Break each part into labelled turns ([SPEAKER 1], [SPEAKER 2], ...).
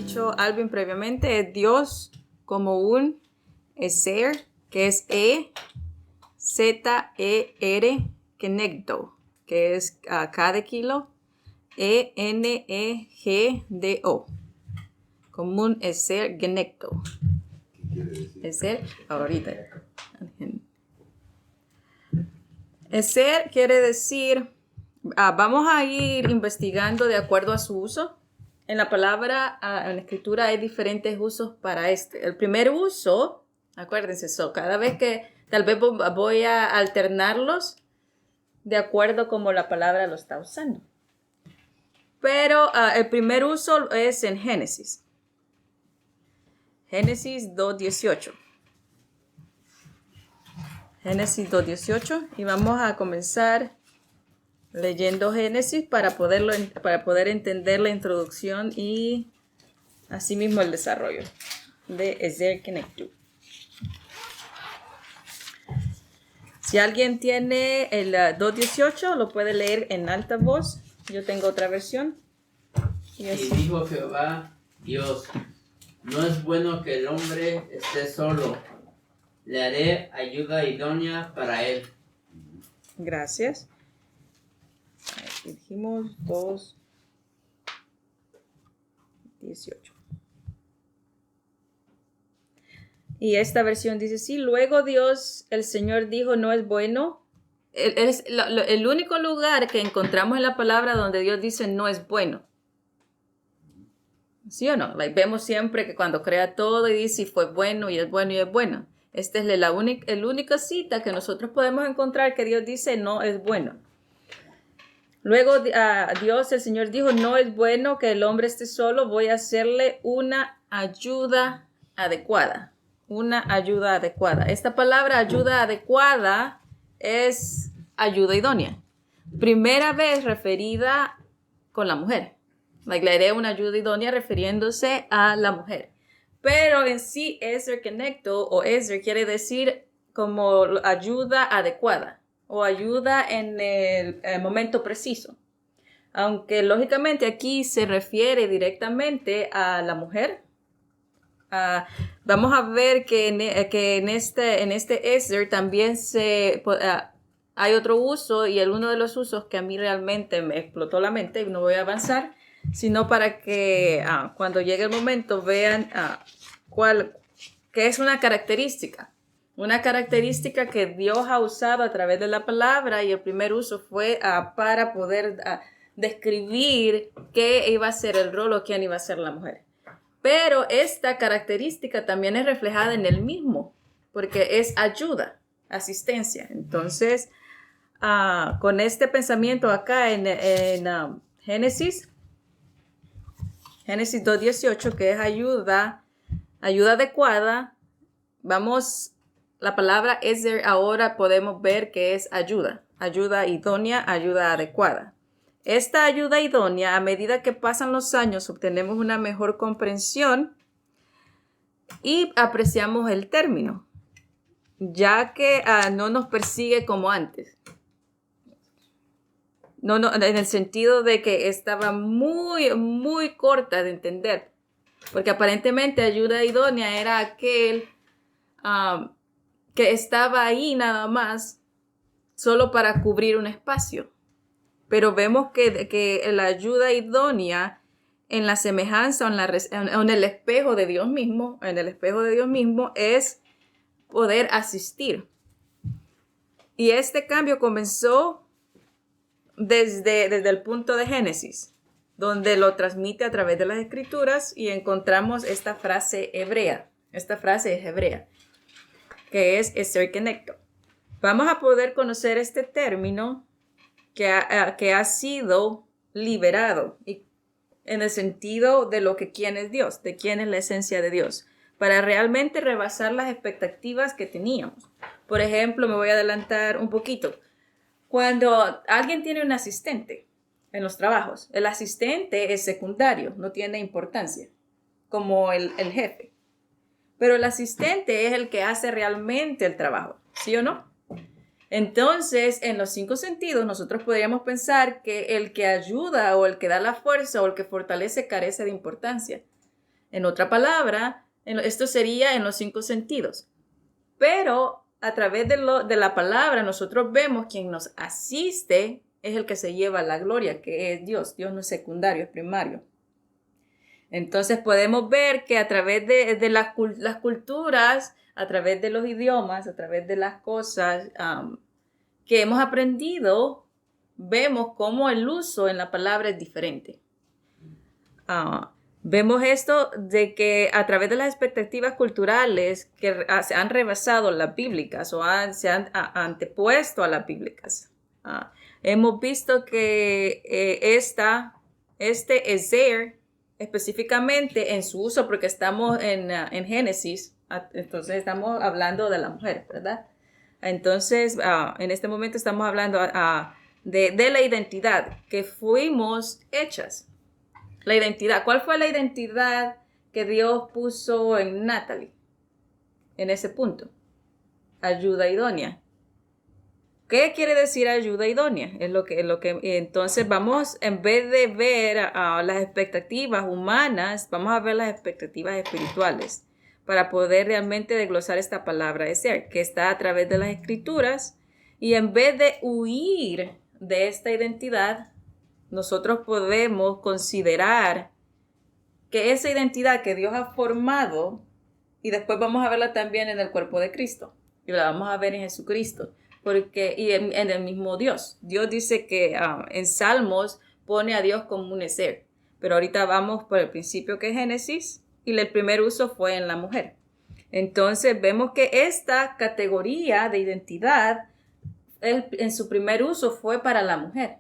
[SPEAKER 1] dicho Alvin previamente, es Dios como un Ezer, que es E-Z-E-R, Kenegdo, que es cada kilo, E-N-E-G-D-O. Como un Ezer Kenegdo.
[SPEAKER 2] ¿Qué quiere decir?
[SPEAKER 1] Ezer, ahorita. Ezer quiere decir, vamos a ir investigando de acuerdo a su uso. En la palabra, en la escritura hay diferentes usos para este. El primer uso, acuérdense, cada vez que tal vez voy a alternarlos de acuerdo como la palabra lo está usando. Pero el primer uso es en Génesis. Génesis 2:18. Génesis 2:18. Y vamos a comenzar leyendo Génesis para poder entender la introducción y asimismo el desarrollo de Ezer Kenegdo. Si alguien tiene el 2:18, lo puede leer en alta voz. Yo tengo otra versión.
[SPEAKER 3] Y dijo Jehová, Dios, no es bueno que el hombre esté solo. Le haré ayuda idónea para él.
[SPEAKER 1] Gracias. Aquí dijimos 2:18. Y esta versión dice así: luego Dios, el Señor dijo, no es bueno. Es el único lugar que encontramos en la palabra donde Dios dice no es bueno. ¿Sí o no? Vemos siempre que cuando crea todo y dice fue bueno y es bueno y es bueno. Esta es la única cita que nosotros podemos encontrar que Dios dice no es bueno. Luego Dios, el Señor dijo, no es bueno que el hombre esté solo, voy a hacerle una ayuda adecuada. Una ayuda adecuada. Esta palabra ayuda adecuada es ayuda idónea. Primera vez referida con la mujer. Le haré una ayuda idónea refiriéndose a la mujer. Pero en sí, Ezer Kenegdo o Ezer quiere decir como ayuda adecuada o ayuda en el momento preciso. Aunque lógicamente aquí se refiere directamente a la mujer. Vamos a ver que en este Ezer también hay otro uso, y uno de los usos que a mí realmente me explotó la mente, y no voy a avanzar, sino para que cuando llegue el momento vean qué es una característica que Dios ha usado a través de la palabra, y el primer uso fue para poder describir qué iba a ser el rol o quién iba a ser la mujer. Pero esta característica también es reflejada en el mismo, porque es ayuda, asistencia. Entonces, con este pensamiento acá en Génesis 2:18, que es ayuda adecuada, la palabra Ezer ahora podemos ver que es ayuda idónea, ayuda adecuada. Esta ayuda idónea, a medida que pasan los años, obtenemos una mejor comprensión y apreciamos el término, ya que no nos persigue como antes. No, en el sentido de que estaba muy, muy corta de entender, porque aparentemente ayuda idónea era aquel que estaba ahí nada más, solo para cubrir un espacio. Pero vemos que la ayuda idónea en la semejanza, en el espejo de Dios mismo, es poder asistir. Y este cambio comenzó desde el punto de Génesis, donde lo transmite a través de las Escrituras, y encontramos esta frase hebrea. Esta frase es hebrea, que es Ezer Kenegdo. Vamos a poder conocer este término que ha sido liberado, y en el sentido de quién es Dios, de quién es la esencia de Dios, para realmente rebasar las expectativas que teníamos. Por ejemplo, me voy a adelantar un poquito. Cuando alguien tiene un asistente en los trabajos, el asistente es secundario, no tiene importancia, como el jefe. Pero el asistente es el que hace realmente el trabajo, ¿sí o no? Entonces, en los 5 sentidos, nosotros podríamos pensar que el que ayuda o el que da la fuerza o el que fortalece carece de importancia. En otra palabra, esto sería en los 5 sentidos. Pero a través de la palabra nosotros vemos quien nos asiste es el que se lleva la gloria, que es Dios. Dios no es secundario, es primario. Entonces podemos ver que a través de las culturas, a través de los idiomas, a través de las cosas que hemos aprendido, vemos cómo el uso en la palabra es diferente. Vemos esto de que a través de las expectativas culturales que se han rebasado las bíblicas o se han antepuesto a las bíblicas, hemos visto que este Ezer, específicamente en su uso, porque estamos en Génesis, entonces estamos hablando de la mujer, ¿verdad? Entonces, en este momento estamos hablando de la identidad que fuimos hechas. La identidad. ¿Cuál fue la identidad que Dios puso en Natalie? En ese punto. Ayuda idónea. ¿Qué quiere decir ayuda idónea? Es lo que entonces vamos, en vez de ver las expectativas humanas, vamos a ver las expectativas espirituales para poder realmente desglosar esta palabra de ser, que está a través de las escrituras, y en vez de huir de esta identidad, nosotros podemos considerar que esa identidad que Dios ha formado, y después vamos a verla también en el cuerpo de Cristo, y la vamos a ver en Jesucristo, y en el mismo Dios. Dios dice que en Salmos pone a Dios como un ser, pero ahorita vamos por el principio que es Génesis, y el primer uso fue en la mujer. Entonces vemos que esta categoría de identidad en su primer uso fue para la mujer.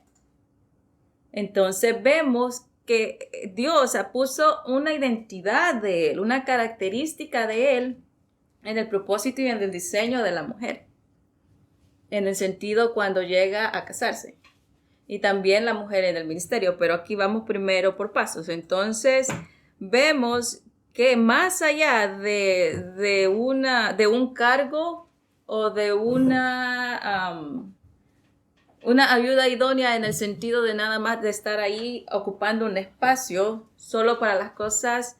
[SPEAKER 1] Entonces vemos que Dios puso una identidad de él, una característica de él en el propósito y en el diseño de la mujer. En el sentido cuando llega a casarse. Y también la mujer en el ministerio, pero aquí vamos primero por pasos. Entonces vemos que más allá de un cargo o de una ayuda idónea en el sentido de nada más de estar ahí ocupando un espacio solo para las cosas,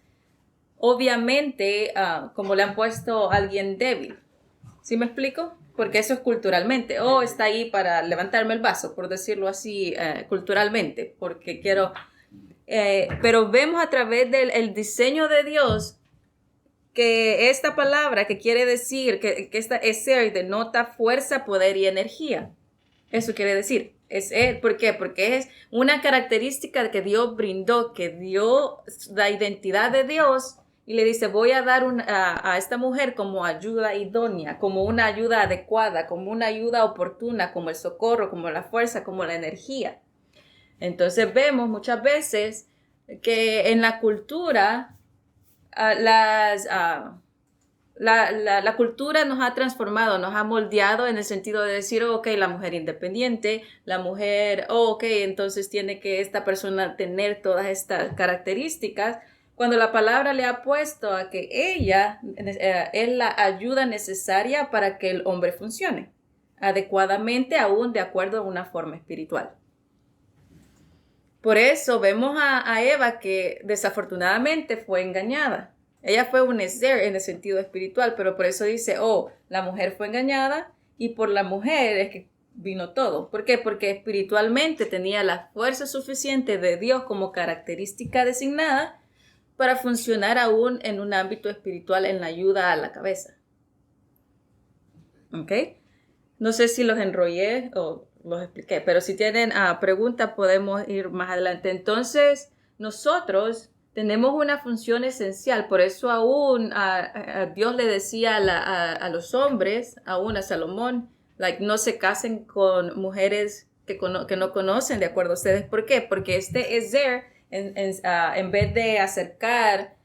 [SPEAKER 1] obviamente, como le han puesto a alguien débil. ¿Sí me explico? Porque eso es culturalmente. Está ahí para levantarme el vaso, por decirlo así, culturalmente, porque quiero... pero vemos a través del diseño de Dios que esta palabra que quiere decir que esta Ezer denota fuerza, poder y energía. Eso quiere decir, ¿por qué? Porque es una característica que Dios brindó, que dio la identidad de Dios y le dice, voy a dar a esta mujer como ayuda idónea, como una ayuda adecuada, como una ayuda oportuna, como el socorro, como la fuerza, como la energía. Entonces vemos muchas veces que en la cultura la cultura nos ha transformado, nos ha moldeado en el sentido de decir, la mujer independiente, la mujer, entonces tiene que esta persona tener todas estas características, cuando la palabra le ha puesto a que ella es la ayuda necesaria para que el hombre funcione adecuadamente, aún de acuerdo a una forma espiritual. Por eso vemos a Eva que desafortunadamente fue engañada. Ella fue un Ezer en el sentido espiritual, pero por eso dice, la mujer fue engañada y por la mujer es que vino todo. ¿Por qué? Porque espiritualmente tenía la fuerza suficiente de Dios como característica designada para funcionar aún en un ámbito espiritual en la ayuda a la cabeza. ¿Ok? No sé si los enrollé o los expliqué, pero si tienen preguntas podemos ir más adelante. Entonces, nosotros tenemos una función esencial, por eso aún Dios le decía a los hombres, aún a Salomón, no se casen con mujeres que no conocen de acuerdo a ustedes. ¿Por qué? Porque este Ezer, en vez de acercar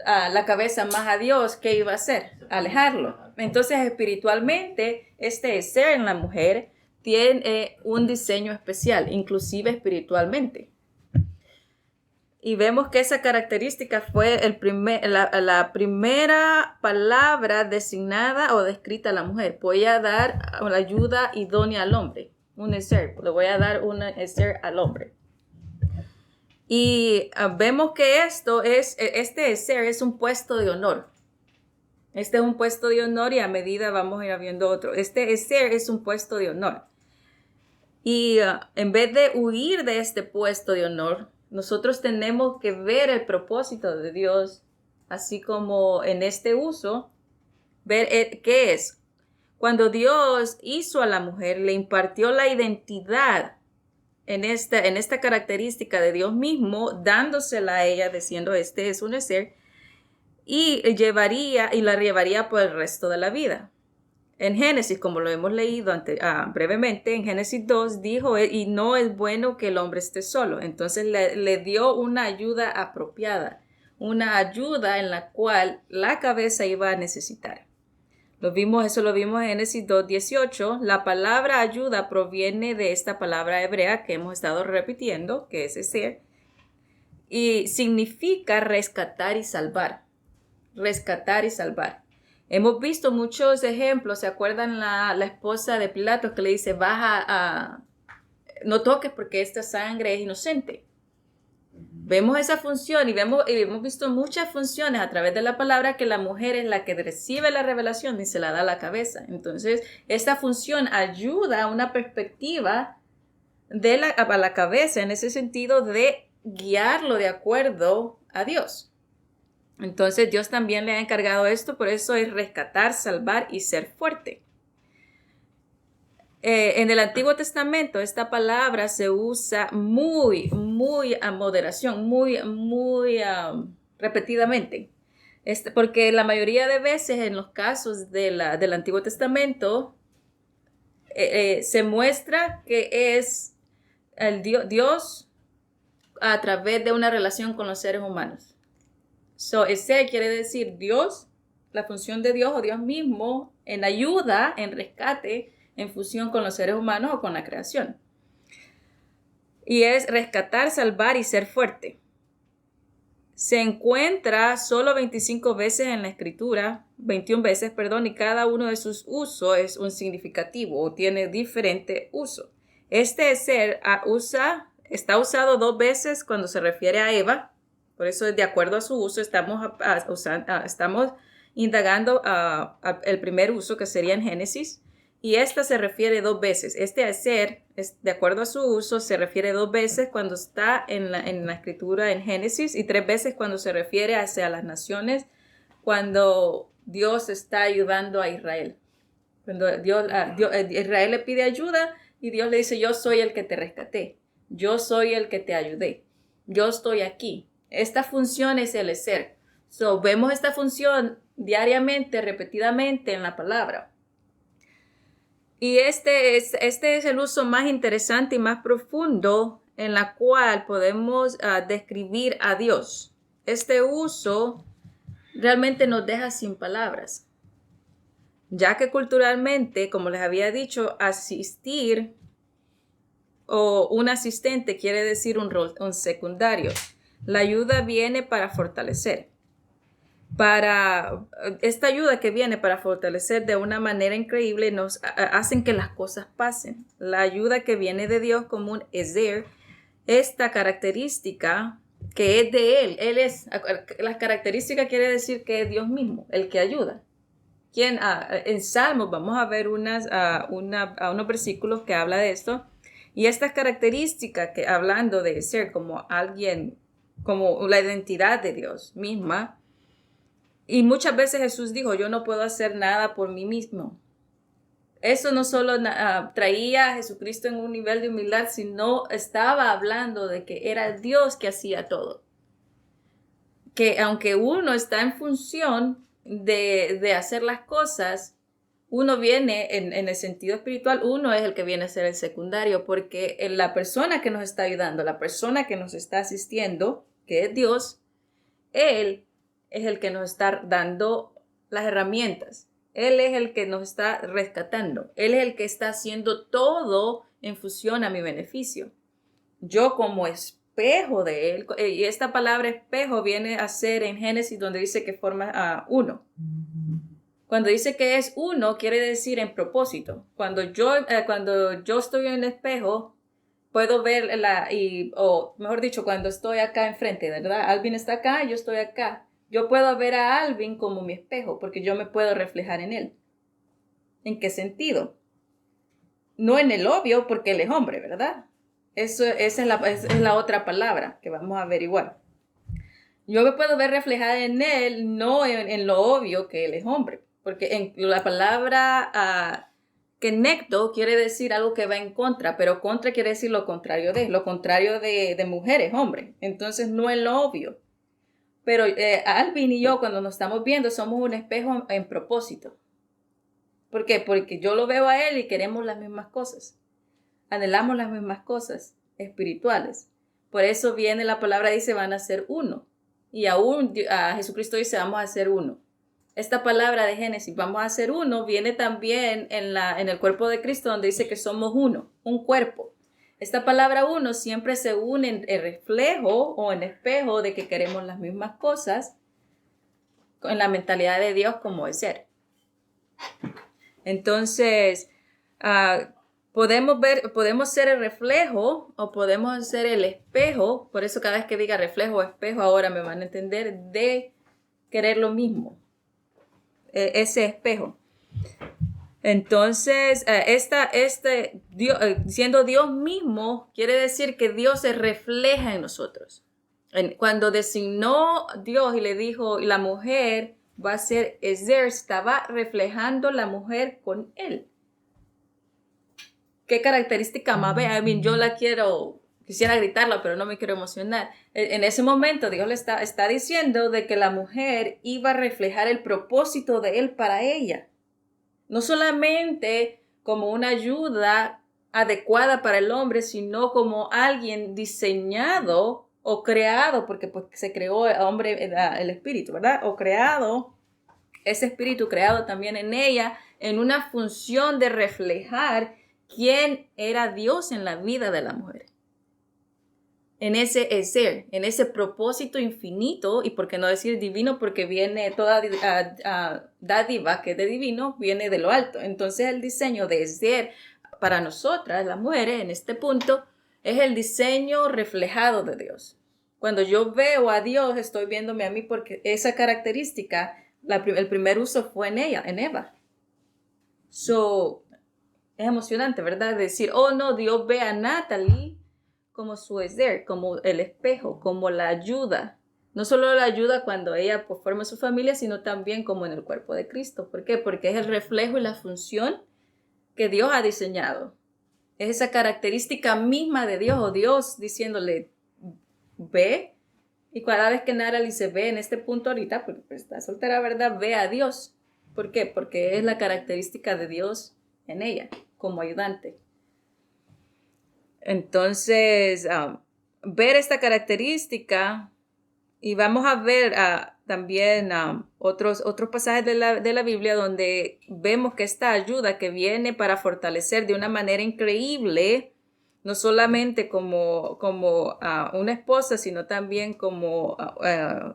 [SPEAKER 1] la cabeza más a Dios, ¿qué iba a hacer? Alejarlo. Entonces, espiritualmente, este Ezer en la mujer tiene un diseño especial, inclusive espiritualmente. Y vemos que esa característica fue la primera palabra designada o descrita a la mujer. Voy a dar la ayuda idónea al hombre, un Ezer. Le voy a dar un Ezer al hombre. Y vemos que este ser es un puesto de honor. Este es un puesto de honor y a medida vamos a ir viendo otro. Este ser es un puesto de honor. Y en vez de huir de este puesto de honor, nosotros tenemos que ver el propósito de Dios, así como en este uso, ver qué es. Cuando Dios hizo a la mujer, le impartió la identidad en esta característica de Dios mismo, dándosela a ella, diciendo, este es un ser, y la llevaría por el resto de la vida. En Génesis, como lo hemos leído brevemente, en Génesis 2 dijo, y no es bueno que el hombre esté solo. Entonces le dio una ayuda apropiada, una ayuda en la cual la cabeza iba a necesitar. Eso lo vimos en Génesis 2:18. La palabra ayuda proviene de esta palabra hebrea que hemos estado repitiendo, que es ser, y significa rescatar y salvar. Rescatar y salvar. Hemos visto muchos ejemplos. ¿Se acuerdan la esposa de Pilato que le dice, no toques porque esta sangre es inocente? Vemos esa función y hemos visto muchas funciones a través de la palabra que la mujer es la que recibe la revelación y se la da a la cabeza. Entonces, esta función ayuda a una perspectiva a la cabeza en ese sentido de guiarlo de acuerdo a Dios. Entonces Dios también le ha encargado esto, por eso es rescatar, salvar y ser fuerte. En el Antiguo Testamento esta palabra se usa muy a moderación, muy repetidamente. Porque la mayoría de veces en los casos del Antiguo Testamento se muestra que es el Dios a través de una relación con los seres humanos. Ese quiere decir Dios, la función de Dios o Dios mismo en ayuda, en rescate, en fusión con los seres humanos o con la creación. Y es rescatar, salvar y ser fuerte. Se encuentra solo 25 veces en la escritura, 21 veces, y cada uno de sus usos es un significativo o tiene diferente uso. Este ser está usado 2 veces cuando se refiere a Eva. Por eso, de acuerdo a su uso, estamos indagando el primer uso, que sería en Génesis, y esta se refiere 2 veces. Este ser, de acuerdo a su uso, se refiere 2 veces cuando está en la escritura en Génesis y 3 veces cuando se refiere hacia las naciones, cuando Dios está ayudando a Israel. Cuando Israel le pide ayuda y Dios le dice, yo soy el que te rescaté, yo soy el que te ayudé, yo estoy aquí. Esta función es el ser. Vemos esta función diariamente, repetidamente en la palabra. Y este es el uso más interesante y más profundo en la cual podemos describir a Dios. Este uso realmente nos deja sin palabras, ya que culturalmente, como les había dicho, asistir o un asistente quiere decir un rol, un secundario. La ayuda viene para fortalecer. Esta ayuda que viene para fortalecer de una manera increíble nos hacen que las cosas pasen. La ayuda que viene de Dios como un ezer, esta característica que es de Él es, la característica quiere decir que es Dios mismo, el que ayuda. En Salmos vamos a ver unos versículos que habla de esto, y estas características que hablando de ser como alguien, como la identidad de Dios misma. Y muchas veces Jesús dijo, yo no puedo hacer nada por mí mismo. Eso no solo traía a Jesucristo en un nivel de humildad, sino estaba hablando de que era Dios que hacía todo. Que aunque uno está en función de hacer las cosas, uno viene, en el sentido espiritual, uno es el que viene a ser el secundario, porque la persona que nos está ayudando, la persona que nos está asistiendo, que es Dios, Él es el que nos está dando las herramientas. Él es el que nos está rescatando. Él es el que está haciendo todo en función a mi beneficio. Yo como espejo de Él, y esta palabra espejo viene a ser en Génesis donde dice que forma uno. Cuando dice que es uno, quiere decir en propósito. Cuando yo estoy en el espejo, puedo ver o mejor dicho, cuando estoy acá enfrente, ¿verdad? Alvin está acá, yo estoy acá. Yo puedo ver a Alvin como mi espejo, porque yo me puedo reflejar en él. ¿En qué sentido? No en el obvio, porque él es hombre, ¿verdad? Esa es la otra palabra que vamos a averiguar. Yo me puedo ver reflejada en él, no en lo obvio que él es hombre, porque en la palabra kenecto quiere decir algo que va en contra, pero contra quiere decir lo contrario de mujer es hombre, entonces no es lo obvio. Pero Alvin y yo cuando nos estamos viendo somos un espejo en propósito. ¿Por qué? Porque yo lo veo a él y queremos las mismas cosas, anhelamos las mismas cosas espirituales. Por eso viene la palabra, dice, van a ser uno. Y aún a Jesucristo dice, vamos a ser uno. Esta palabra de Génesis, vamos a ser uno, viene también en el cuerpo de Cristo, donde dice que somos uno, un cuerpo. Esta palabra uno siempre se une en el reflejo o en espejo de que queremos las mismas cosas en la mentalidad de Dios como es ser. Entonces, podemos ser el reflejo o podemos ser el espejo, por eso cada vez que diga reflejo o espejo ahora me van a entender, de querer lo mismo, ese espejo. Entonces, Dios, siendo Dios mismo, quiere decir que Dios se refleja en nosotros. Cuando designó Dios y le dijo, la mujer va a ser Ezer, estaba reflejando la mujer con él. ¿Qué característica más ve? Yo quisiera gritarla, pero no me quiero emocionar. En ese momento Dios le está diciendo de que la mujer iba a reflejar el propósito de él para ella. No solamente como una ayuda adecuada para el hombre, sino como alguien diseñado o creado, porque pues se creó el hombre, el espíritu, ¿verdad? O creado, ese espíritu creado también en ella, en una función de reflejar quién era Dios en la vida de la mujer. En ese ser, en ese propósito infinito, y por qué no decir divino, porque viene toda dádiva que es de divino, viene de lo alto. Entonces el diseño de ser para nosotras, las mujeres, en este punto, es el diseño reflejado de Dios. Cuando yo veo a Dios, estoy viéndome a mí porque esa característica, el primer uso fue en ella, en Eva. Es emocionante, ¿verdad? Decir, oh no, Dios ve a Natalie como su ser, como el espejo, como la ayuda. No solo la ayuda cuando ella forma su familia, sino también como en el cuerpo de Cristo. ¿Por qué? Porque es el reflejo y la función que Dios ha diseñado. Es esa característica misma de Dios, o Dios diciéndole, ve. Y cada vez que Natalie se ve en este punto ahorita, porque está soltera, ¿verdad? Ve a Dios. ¿Por qué? Porque es la característica de Dios en ella, como ayudante. Entonces, ver esta característica, y vamos a ver también otros pasajes de la Biblia donde vemos que esta ayuda que viene para fortalecer de una manera increíble, no solamente como una esposa, sino también como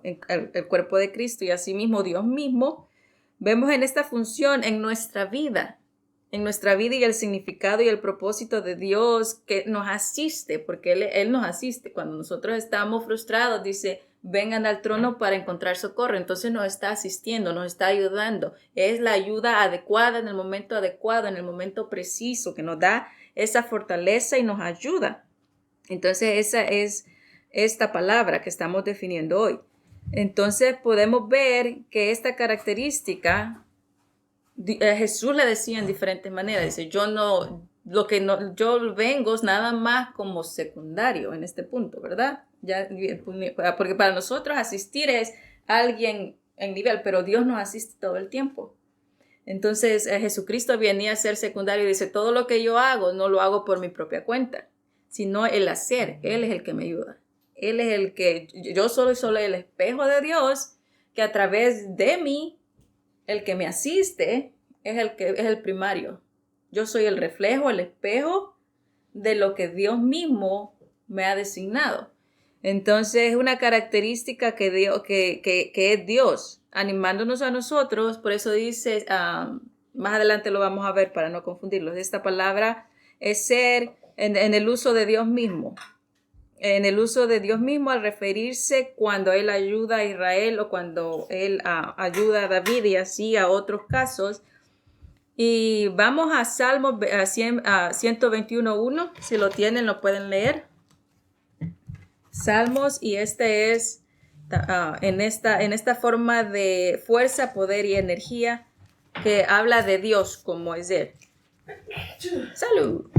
[SPEAKER 1] el cuerpo de Cristo y asimismo Dios mismo, vemos en esta función en nuestra vida y el significado y el propósito de Dios que nos asiste, porque Él nos asiste. Cuando nosotros estamos frustrados, dice, vengan al trono para encontrar socorro. Entonces nos está asistiendo, nos está ayudando. Es la ayuda adecuada en el momento adecuado, en el momento preciso, que nos da esa fortaleza y nos ayuda. Entonces esa es esta palabra que estamos definiendo hoy. Entonces podemos ver que esta característica Jesús le decía en diferentes maneras, dice, yo vengo es nada más como secundario en este punto, ¿verdad? Porque para nosotros asistir es alguien en nivel, pero Dios nos asiste todo el tiempo. Entonces Jesucristo venía a ser secundario y dice, todo lo que yo hago no lo hago por mi propia cuenta, sino el hacer, Él es el que me ayuda. Él es el que, yo soy solo el espejo de Dios, que a través de mí, el que me asiste es el primario. Yo soy el reflejo, el espejo de lo que Dios mismo me ha designado. Entonces es una característica que es Dios, animándonos a nosotros. Por eso dice, más adelante lo vamos a ver para no confundirlos. Esta palabra es ser en el uso de Dios mismo. En el uso de Dios mismo al referirse cuando Él ayuda a Israel o cuando Él ayuda a David y así a otros casos. Y vamos a Salmos 121.1. Si lo tienen, lo pueden leer. Salmos, y este es en esta forma de fuerza, poder y energía que habla de Dios como es Él. ¡Salud!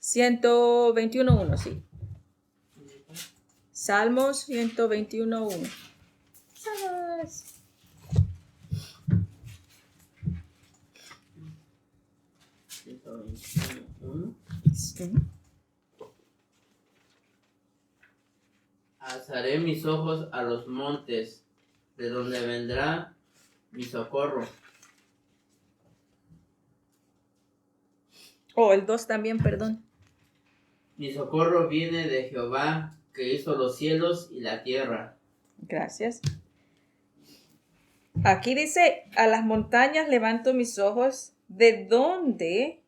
[SPEAKER 1] 121.1, sí. Salmos 121.1. Salmos.
[SPEAKER 3] Alzaré mis ojos a los montes, de donde vendrá mi socorro.
[SPEAKER 1] El 2 también, perdón.
[SPEAKER 3] Mi socorro viene de Jehová, que hizo los cielos y la tierra.
[SPEAKER 1] Gracias. Aquí dice, a las montañas levanto mis ojos, ¿de dónde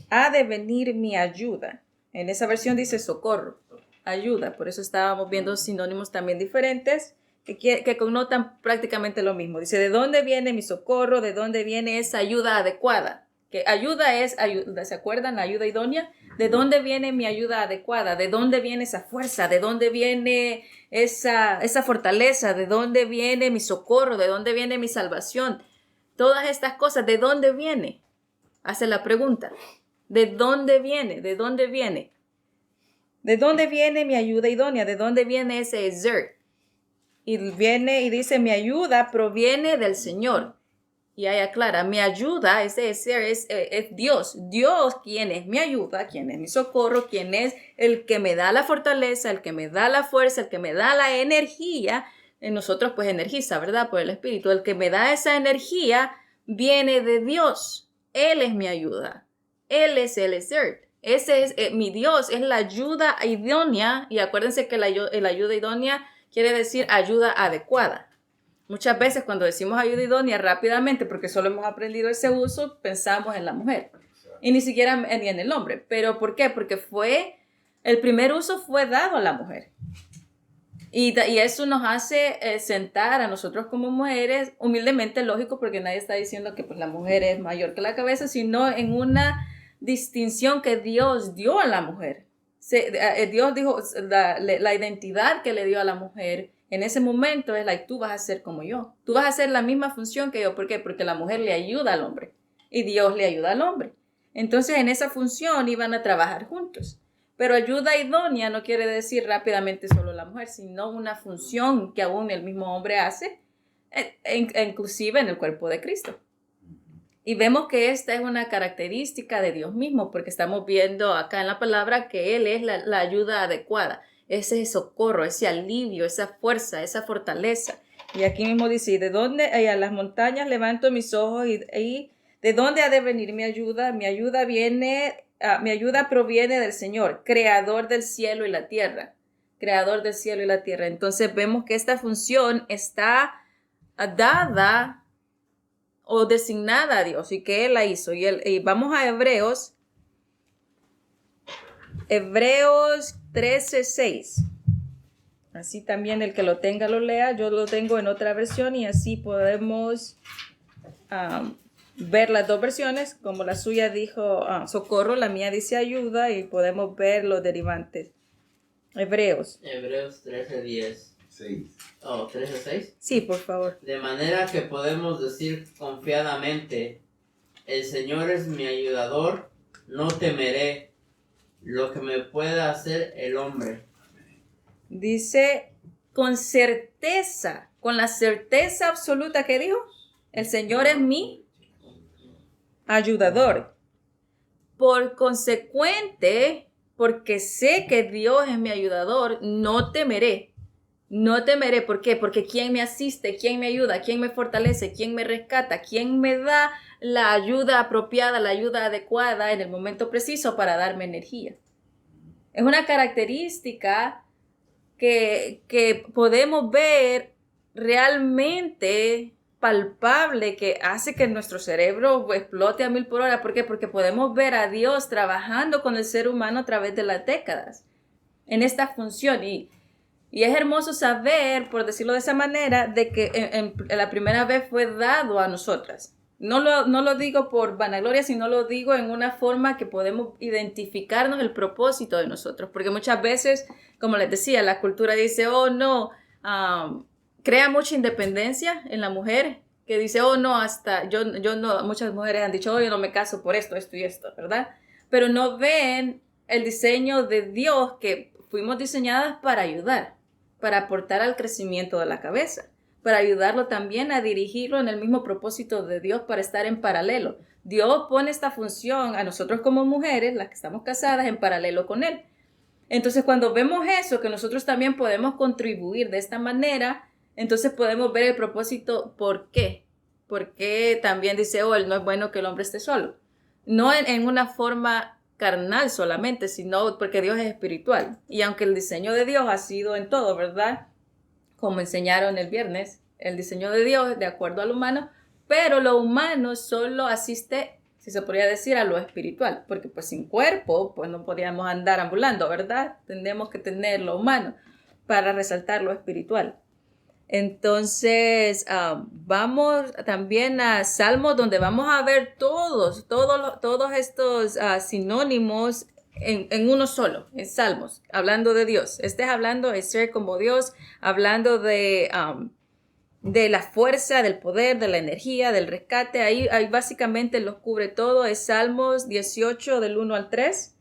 [SPEAKER 1] ha de venir mi ayuda? En esa versión dice socorro, ayuda. Por eso estábamos viendo sinónimos también diferentes que connotan prácticamente lo mismo. Dice, ¿de dónde viene mi socorro? ¿De dónde viene esa ayuda adecuada? Que ayuda es ayuda, ¿se acuerdan? La ayuda idónea. ¿De dónde viene mi ayuda adecuada? ¿De dónde viene esa fuerza? ¿De dónde viene esa fortaleza? ¿De dónde viene mi socorro? ¿De dónde viene mi salvación? Todas estas cosas, ¿de dónde viene? Hace la pregunta. ¿De dónde viene? ¿De dónde viene? ¿De dónde viene mi ayuda idónea? ¿De dónde viene ese exert? Y viene y dice, mi ayuda proviene del Señor. Y ahí aclara, mi ayuda, ese ser es Dios. Dios, quien es mi ayuda, quien es mi socorro, quien es el que me da la fortaleza, el que me da la fuerza, el que me da la energía. En nosotros pues energiza, ¿verdad? Por el Espíritu. El que me da esa energía viene de Dios. Él es mi ayuda. Él es el exert. Ese es mi Dios, es la ayuda idónea. Y acuérdense que la ayuda idónea quiere decir ayuda adecuada. Muchas veces cuando decimos ayuda idónea rápidamente, porque solo hemos aprendido ese uso, pensamos en la mujer y ni siquiera ni en el hombre. ¿Pero por qué? Porque el primer uso fue dado a la mujer. Y eso nos hace sentar a nosotros como mujeres, humildemente, lógico, porque nadie está diciendo que pues, la mujer es mayor que la cabeza, sino en una distinción que Dios dio a la mujer. Dios dijo, la identidad que le dio a la mujer en ese momento es tú vas a ser como yo. Tú vas a hacer la misma función que yo. ¿Por qué? Porque la mujer le ayuda al hombre y Dios le ayuda al hombre. Entonces, en esa función iban a trabajar juntos. Pero ayuda idónea no quiere decir rápidamente solo la mujer, sino una función que aún el mismo hombre hace, inclusive en el cuerpo de Cristo. Y vemos que esta es una característica de Dios mismo, porque estamos viendo acá en la palabra que Él es la ayuda adecuada. Ese socorro, ese alivio, esa fuerza, esa fortaleza. Y aquí mismo dice, ¿de dónde? A las montañas levanto mis ojos y ¿de dónde ha de venir mi ayuda? Mi ayuda proviene del Señor, creador del cielo y la tierra. Creador del cielo y la tierra. Entonces vemos que esta función está dada o designada a Dios y que Él la hizo. Y vamos a Hebreos 13:6. Así también el que lo tenga lo lea. Yo lo tengo en otra versión y así podemos ver las dos versiones. Como la suya dijo socorro, la mía dice ayuda y podemos ver los derivantes. Hebreos
[SPEAKER 3] 13:10.
[SPEAKER 2] 6.
[SPEAKER 3] 13:6.
[SPEAKER 1] Sí, por favor.
[SPEAKER 3] De manera que podemos decir confiadamente, el Señor es mi ayudador, no temeré lo que me pueda hacer el hombre.
[SPEAKER 1] Dice con certeza, con la certeza absoluta que dijo, el Señor es mi ayudador. Por consecuente, porque sé que Dios es mi ayudador, no temeré. No temeré. ¿Por qué? Porque ¿quién me asiste? ¿Quién me ayuda? ¿Quién me fortalece? ¿Quién me rescata? ¿Quién me da la ayuda apropiada, la ayuda adecuada en el momento preciso para darme energía? Es una característica que podemos ver realmente palpable que hace que nuestro cerebro explote a 1000 por hora. ¿Por qué? Porque podemos ver a Dios trabajando con el ser humano a través de las décadas en esta función. Y es hermoso saber, por decirlo de esa manera, de que en la primera vez fue dado a nosotras. No lo digo por vanagloria, sino lo digo en una forma que podemos identificarnos el propósito de nosotros. Porque muchas veces, como les decía, la cultura dice, oh no, crea mucha independencia en la mujer, que dice, oh no, hasta yo no, muchas mujeres han dicho, oh, yo no me caso por esto y esto, ¿verdad? Pero no ven el diseño de Dios, que fuimos diseñadas para ayudar, para aportar al crecimiento de la cabeza, para ayudarlo también a dirigirlo en el mismo propósito de Dios, para estar en paralelo. Dios pone esta función a nosotros como mujeres, las que estamos casadas, en paralelo con Él. Entonces, cuando vemos eso, que nosotros también podemos contribuir de esta manera, entonces podemos ver el propósito. ¿Por qué? Porque también dice, oh, no es bueno que el hombre esté solo. No en una forma carnal solamente, sino porque Dios es espiritual. Y aunque el diseño de Dios ha sido en todo, ¿verdad? Como enseñaron el viernes, el diseño de Dios es de acuerdo al humano, pero lo humano solo asiste, si se podría decir, a lo espiritual, porque pues sin cuerpo, pues no podríamos andar ambulando, ¿verdad? Tenemos que tener lo humano para resaltar lo espiritual. Entonces, vamos también a Salmos, donde vamos a ver todos estos sinónimos en uno solo, en Salmos, hablando de Dios. Este es hablando de ser como Dios, hablando de la fuerza, del poder, de la energía, del rescate. Ahí básicamente los cubre todo. Es Salmos 18 del 1 al 3.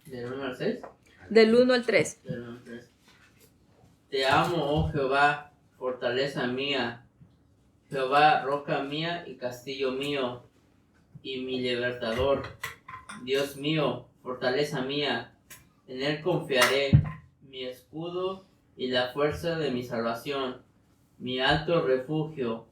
[SPEAKER 3] ¿Del 1 al 6?
[SPEAKER 1] Del 1 al 3.
[SPEAKER 3] Del 1 al 3. Te amo, oh Jehová, fortaleza mía, Jehová, roca mía y castillo mío, y mi libertador. Dios mío, fortaleza mía, en él confiaré, mi escudo y la fuerza de mi salvación, mi alto refugio.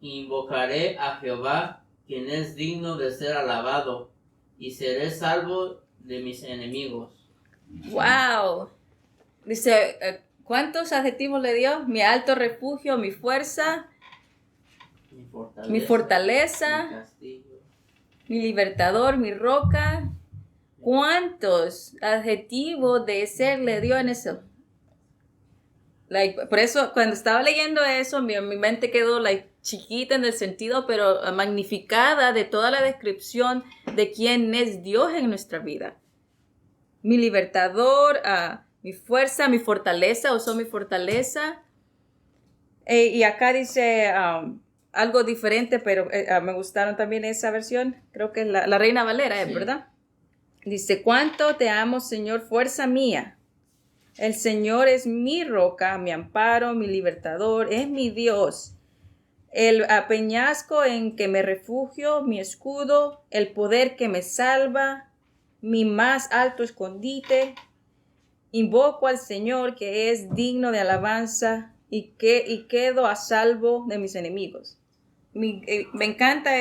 [SPEAKER 3] Invocaré a Jehová, quien es digno de ser alabado, y seré salvo de mis enemigos.
[SPEAKER 1] ¡Wow! Dice, ¿cuántos adjetivos le dio? Mi alto refugio, mi fuerza, mi fortaleza,
[SPEAKER 3] mi castillo,
[SPEAKER 1] mi libertador, mi roca. ¿Cuántos adjetivos de ser le dio en eso? Por eso, cuando estaba leyendo eso, mi mente quedó chiquita en el sentido, pero magnificada de toda la descripción de quién es Dios en nuestra vida. Mi libertador, mi fuerza, mi fortaleza, usó mi fortaleza. Y acá dice algo diferente, pero me gustaron también esa versión. Creo que es la Reina Valera, sí. ¿Verdad? Dice, ¿cuánto te amo, Señor, fuerza mía? El Señor es mi roca, mi amparo, mi libertador, es mi Dios. El peñasco en que me refugio, mi escudo, el poder que me salva, mi más alto escondite. Invoco al Señor, que es digno de alabanza, y quedo a salvo de mis enemigos. Me encanta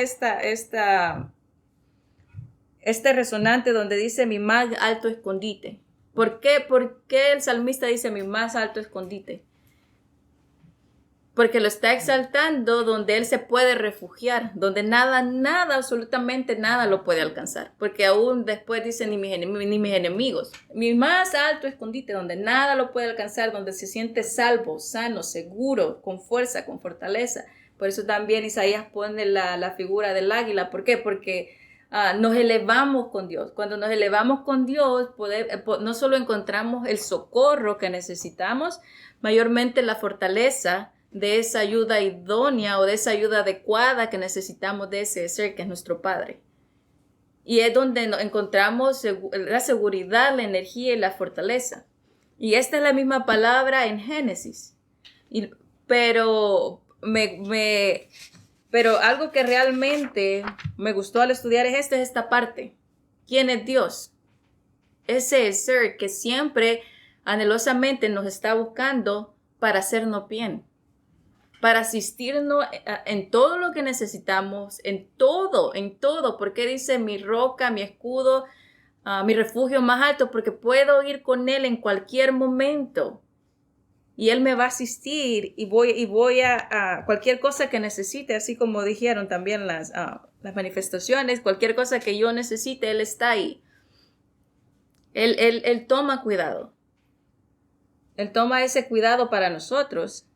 [SPEAKER 1] este resonante donde dice mi más alto escondite. ¿Por qué? ¿Por qué el salmista dice mi más alto escondite? Porque lo está exaltando donde él se puede refugiar, donde nada, absolutamente nada lo puede alcanzar. Porque aún después dice ni mis enemigos. Mi más alto escondite, donde nada lo puede alcanzar, donde se siente salvo, sano, seguro, con fuerza, con fortaleza. Por eso también Isaías pone la figura del águila. ¿Por qué? Porque nos elevamos con Dios. Cuando nos elevamos con Dios, no solo encontramos el socorro que necesitamos, mayormente la fortaleza de esa ayuda idónea o de esa ayuda adecuada que necesitamos de ese ser que es nuestro Padre. Y es donde encontramos la seguridad, la energía y la fortaleza. Y esta es la misma palabra en Génesis. Pero algo que realmente me gustó al estudiar es esta parte. ¿Quién es Dios? Ese ser que siempre anhelosamente nos está buscando para hacernos bien, para asistirnos en todo lo que necesitamos, en todo, porque dice mi roca, mi escudo, mi refugio más alto, porque puedo ir con Él en cualquier momento. Y Él me va a asistir y voy a cualquier cosa que necesite, así como dijeron también las manifestaciones, cualquier cosa que yo necesite, Él está ahí. Él toma cuidado. Él toma ese cuidado para nosotros.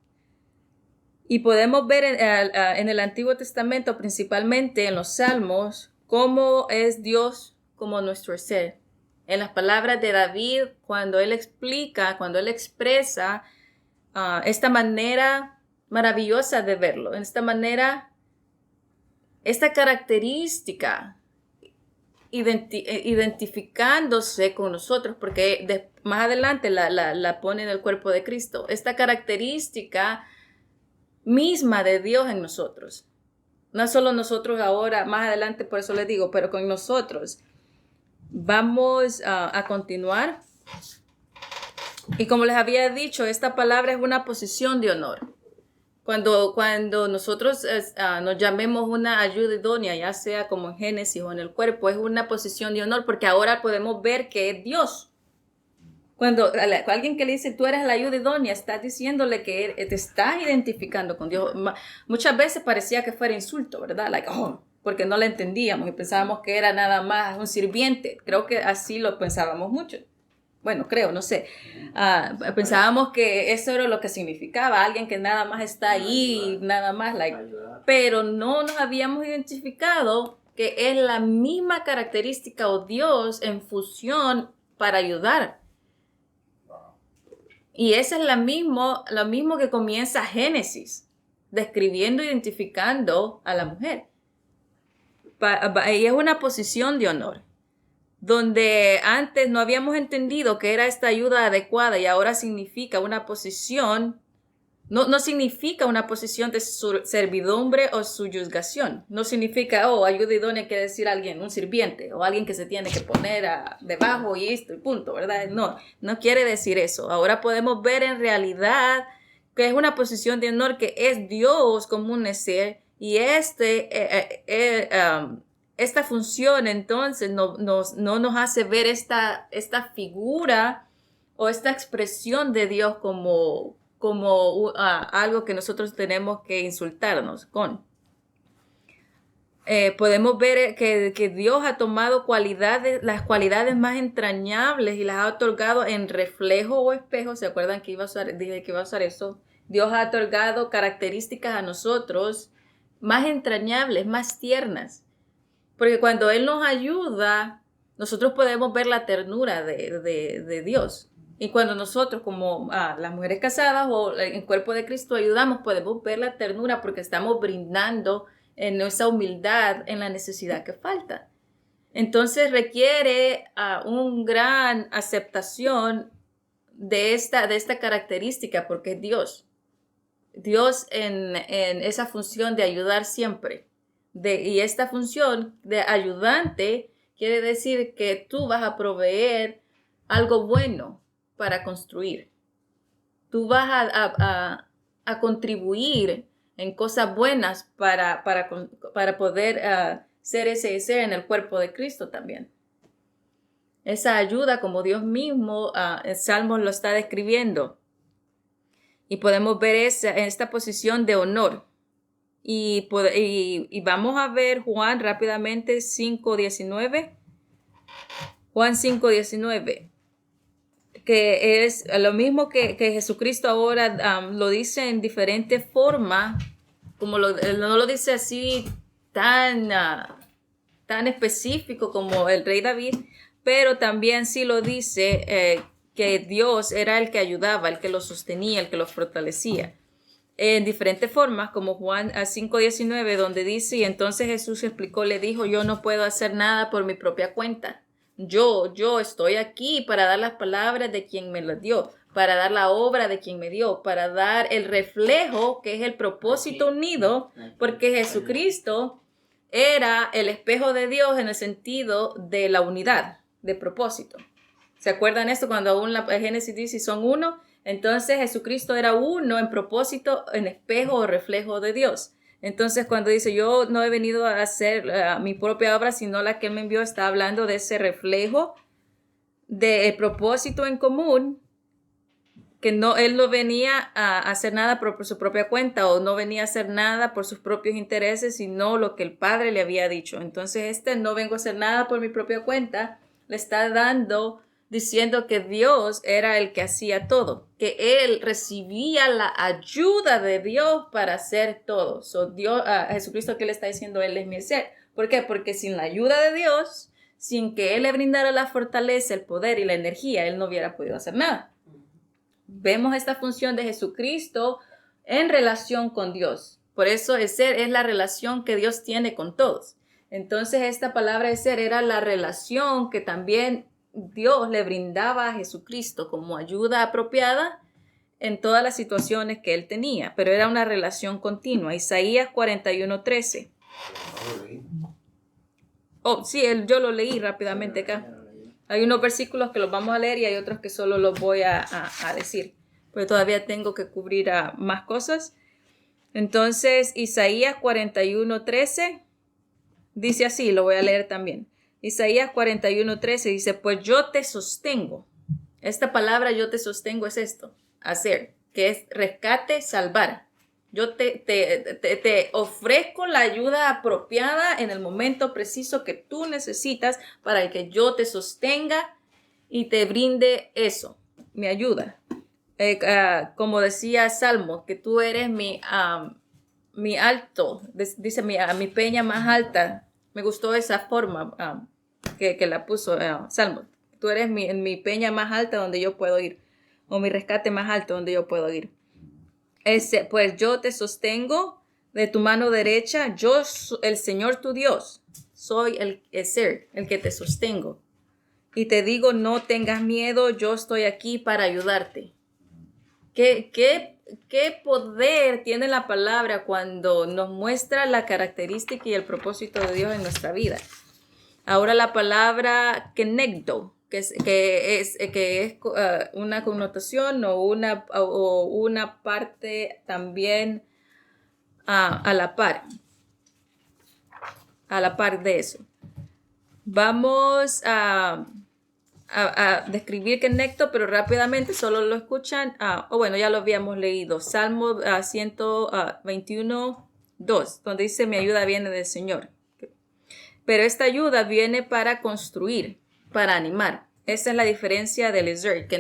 [SPEAKER 1] Y podemos ver en el Antiguo Testamento, principalmente en los Salmos, cómo es Dios como nuestro ser. En las palabras de David, cuando él expresa esta manera maravillosa de verlo, en esta característica, identificándose con nosotros, porque más adelante la pone en el cuerpo de Cristo, esta característica misma de Dios en nosotros. No solo nosotros ahora, más adelante, por eso les digo, pero con nosotros. Vamos a continuar. Y como les había dicho, esta palabra es una posición de honor. Cuando nosotros nos llamemos una ayuda idónea, ya sea como en Génesis o en el cuerpo, es una posición de honor porque ahora podemos ver que es Dios. Cuando alguien que le dice tú eres la ayuda idónea, estás diciéndole que te estás identificando con Dios. Muchas veces parecía que fuera insulto, ¿verdad? Porque no la entendíamos y pensábamos que era nada más un sirviente. Creo que así lo pensábamos mucho. Bueno, creo, no sé. Pensábamos que eso era lo que significaba, alguien que nada más está ahí, nada más, pero no nos habíamos identificado que es la misma característica o Dios en fusión para ayudar. Y ese es lo mismo que comienza Génesis, describiendo, identificando a la mujer. Y es una posición de honor, donde antes no habíamos entendido que era esta ayuda adecuada y ahora significa una posición, no significa una posición de servidumbre o subyugación. No significa, ayuda idónea quiere decir alguien, un sirviente o alguien que se tiene que poner debajo y esto y punto, ¿verdad? No quiere decir eso. Ahora podemos ver en realidad que es una posición de honor que es Dios como un ser y esta función entonces no nos hace ver esta figura o esta expresión de Dios como algo que nosotros tenemos que insultarnos con. Podemos ver que Dios ha tomado las cualidades más entrañables y las ha otorgado en reflejo o espejo. ¿Se acuerdan que dije que iba a usar eso? Dios ha otorgado características a nosotros más entrañables, más tiernas. Porque cuando Él nos ayuda, nosotros podemos ver la ternura de Dios. Y cuando nosotros, como las mujeres casadas o en cuerpo de Cristo, ayudamos, podemos ver la ternura porque estamos brindando en nuestra humildad en la necesidad que falta. Entonces requiere una gran aceptación de esta característica porque es Dios. Dios en esa función de ayudar siempre. Y esta función de ayudante quiere decir que tú vas a proveer algo bueno para construir. Tú vas a contribuir en cosas buenas para poder ser ese ser en el cuerpo de Cristo también. Esa ayuda como Dios mismo, el Salmo lo está describiendo. Y podemos ver en esta posición de honor. Y vamos a ver Juan rápidamente 5:19. Juan 5:19. Que es lo mismo que Jesucristo ahora lo dice en diferentes formas, como no lo dice así tan específico como el rey David, pero también sí lo dice que Dios era el que ayudaba, el que lo sostenía, el que lo fortalecía. En diferentes formas, como Juan 5:19, donde dice, y entonces Jesús explicó, le dijo, yo no puedo hacer nada por mi propia cuenta. Yo estoy aquí para dar las palabras de quien me las dio, para dar la obra de quien me dio, para dar el reflejo que es el propósito unido, porque Jesucristo era el espejo de Dios en el sentido de la unidad de propósito. ¿Se acuerdan esto cuando aún la Génesis dice son uno? Entonces Jesucristo era uno en propósito, en espejo o reflejo de Dios. Entonces cuando dice yo no he venido a hacer mi propia obra, sino la que Él me envió, está hablando de ese reflejo de propósito en común, que no, Él no venía a hacer nada por su propia cuenta o no venía a hacer nada por sus propios intereses, sino lo que el Padre le había dicho. Entonces no vengo a hacer nada por mi propia cuenta, le está diciendo que Dios era el que hacía todo, que Él recibía la ayuda de Dios para hacer todo. Dios, a Jesucristo, ¿qué le está diciendo? Él es mi ser. ¿Por qué? Porque sin la ayuda de Dios, sin que Él le brindara la fortaleza, el poder y la energía, Él no hubiera podido hacer nada. Vemos esta función de Jesucristo en relación con Dios. Por eso el ser es la relación que Dios tiene con todos. Entonces esta palabra de ser era la relación que también Dios le brindaba a Jesucristo como ayuda apropiada en todas las situaciones que él tenía, pero era una relación continua. Isaías 41:13. Oh, sí, yo lo leí rápidamente acá. Hay unos versículos que los vamos a leer y hay otros que solo los voy a decir, porque todavía tengo que cubrir más cosas. Entonces, Isaías 41:13 dice así, lo voy a leer también. Isaías 41:13 dice, pues yo te sostengo. Esta palabra yo te sostengo es esto, hacer, que es rescate, salvar. Yo te ofrezco la ayuda apropiada en el momento preciso que tú necesitas para que yo te sostenga y te brinde eso, mi ayuda. Como decía Salmo, que tú eres mi alto, dice mi peña más alta. Me gustó esa forma que la puso Salmo. Tú eres mi peña más alta donde yo puedo ir, o mi rescate más alto donde yo puedo ir. Pues yo te sostengo de tu mano derecha, yo, el Señor tu Dios, soy el ser, el que te sostengo. Y te digo, no tengas miedo, yo estoy aquí para ayudarte. ¿Qué poder tiene la palabra cuando nos muestra la característica y el propósito de Dios en nuestra vida? Ahora la palabra kenegdo, que es una connotación o una parte también a la par de eso. Vamos a describir kenegdo, pero rápidamente solo lo escuchan. Bueno, ya lo habíamos leído. Salmo 121:2, donde dice, mi ayuda viene del Señor. Pero esta ayuda viene para construir, para animar. Esa es la diferencia del ezer, que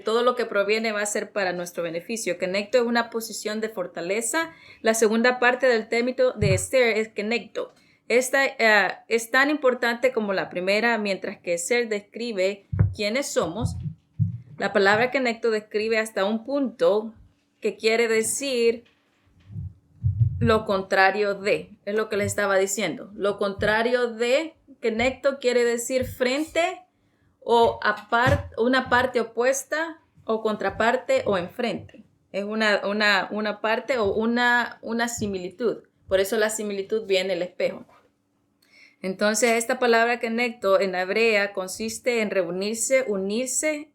[SPEAKER 1] todo lo que proviene va a ser para nuestro beneficio. Kenegdo es una posición de fortaleza. La segunda parte del término de ezer es kenegdo. Esta es tan importante como la primera, mientras que ezer describe quiénes somos. La palabra kenegdo describe hasta un punto que quiere decir lo contrario de, es lo que les estaba diciendo. Lo contrario de kenegdo quiere decir frente o una parte opuesta o contraparte o enfrente. Es una parte o una similitud. Por eso la similitud viene el espejo. Entonces esta palabra kenegdo en hebrea consiste en reunirse, unirse,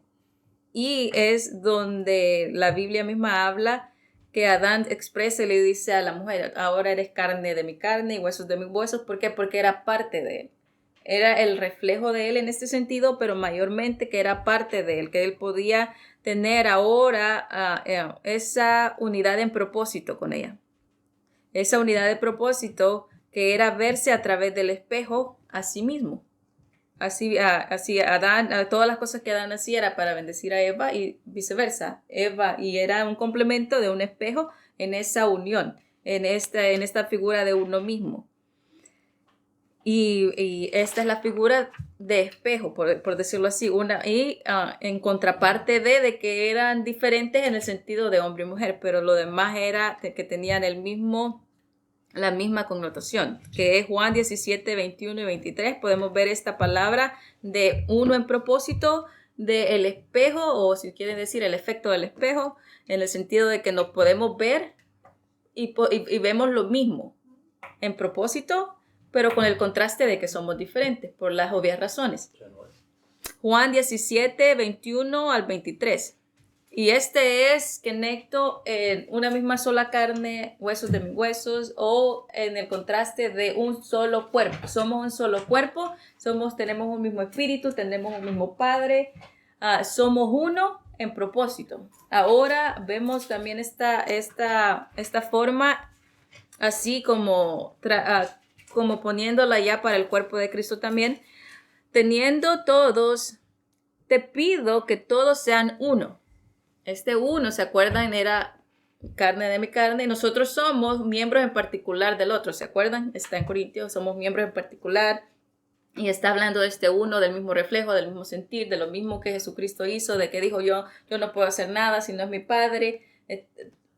[SPEAKER 1] y es donde la Biblia misma habla que Adán expresa y le dice a la mujer, ahora eres carne de mi carne y huesos de mis huesos. ¿Por qué? Porque era parte de él. Era el reflejo de él en este sentido, pero mayormente que era parte de él, que él podía tener ahora esa unidad en propósito con ella. Esa unidad de propósito que era verse a través del espejo a sí mismo. Así Adán, todas las cosas que Adán hacía era para bendecir a Eva y viceversa. Y era un complemento de un espejo en esa unión, en esta figura de uno mismo. Y esta es la figura de espejo, por decirlo así, en contraparte de que eran diferentes en el sentido de hombre y mujer, pero lo demás era que tenían la misma connotación, que es Juan 17, 21 y 23. Podemos ver esta palabra de uno en propósito del espejo, o si quieren decir el efecto del espejo, en el sentido de que nos podemos ver y vemos lo mismo en propósito, pero con el contraste de que somos diferentes por las obvias razones. Juan 17, 21 al 23. Y este es conecto en una misma sola carne, huesos de mis huesos, o en el contraste de un solo cuerpo. Somos un solo cuerpo, tenemos un mismo espíritu, tenemos un mismo Padre, somos uno en propósito. Ahora vemos también esta forma, así como poniéndola ya para el cuerpo de Cristo también. Teniendo todos, te pido que todos sean uno. Este uno, ¿se acuerdan? Era carne de mi carne. Nosotros somos miembros en particular del otro, ¿se acuerdan? Está en Corintios, somos miembros en particular. Y está hablando de este uno, del mismo reflejo, del mismo sentir, de lo mismo que Jesucristo hizo, de que dijo yo no puedo hacer nada si no es mi Padre.